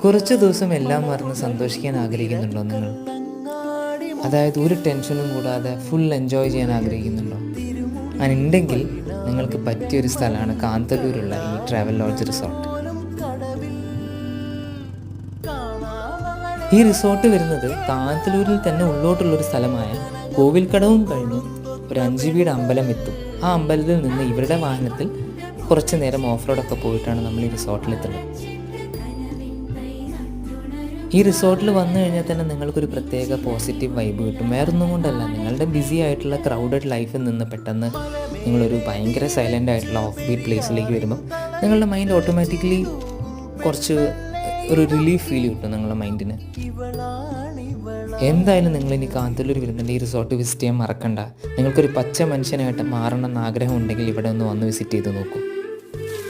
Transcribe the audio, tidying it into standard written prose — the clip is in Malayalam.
കുറച്ച് ദിവസം എല്ലാം മറന്ന് സന്തോഷിക്കാൻ ആഗ്രഹിക്കുന്നുണ്ടോ നിങ്ങൾ? അതായത് ഒരു ടെൻഷനും കൂടാതെ ഫുൾ എൻജോയ് ചെയ്യാൻ ആഗ്രഹിക്കുന്നുണ്ടോ? ഉണ്ടെങ്കിൽ നിങ്ങൾക്ക് പറ്റിയൊരു സ്ഥലമാണ് കാന്തല്ലൂരുള്ള ഈ ട്രാവൽ ലോഡ്ജ് റിസോർട്ട്. ഈ റിസോർട്ട് വരുന്നത് കാന്തല്ലൂരിൽ തന്നെ ഉള്ളോട്ടുള്ളൊരു സ്ഥലമായ കോവിൽക്കടവും കഴിഞ്ഞ് ഒരു 5 വീട് അമ്പലം എത്തും. ആ അമ്പലത്തിൽ നിന്ന് ഇവരുടെ വാഹനത്തിൽ കുറച്ച് നേരം ഓഫ് റോഡൊക്കെ പോയിട്ടാണ് നമ്മൾ ഈ റിസോർട്ടിലെത്തുന്നത്. ഈ റിസോർട്ടിൽ വന്നു കഴിഞ്ഞാൽ തന്നെ നിങ്ങൾക്കൊരു പ്രത്യേക പോസിറ്റീവ് വൈബ് കിട്ടും. വേറൊന്നും കൊണ്ടല്ല, നിങ്ങളുടെ ബിസി ആയിട്ടുള്ള ക്രൗഡഡ് ലൈഫിൽ നിന്ന് പെട്ടെന്ന് നിങ്ങളൊരു ഭയങ്കര സൈലൻ്റ് ആയിട്ടുള്ള ഓഫ് ബീറ്റ് പ്ലേസിലേക്ക് വരുമ്പം നിങ്ങളുടെ മൈൻഡ് ഓട്ടോമാറ്റിക്കലി കുറച്ച് ഒരു റിലീഫ് ഫീൽ കിട്ടും നിങ്ങളുടെ മൈൻഡിന്. എന്തായാലും നിങ്ങളിനി കാന്തല്ലൂർ വരുന്നുണ്ട് ഈ റിസോർട്ട് വിസിറ്റ് ചെയ്യാൻ മറക്കണ്ട. നിങ്ങൾക്കൊരു പച്ച മനുഷ്യനായിട്ട് മാറണമെന്ന് ആഗ്രഹം ഉണ്ടെങ്കിൽ ഇവിടെ ഒന്ന് വന്ന് വിസിറ്റ് ചെയ്ത് നോക്കൂ.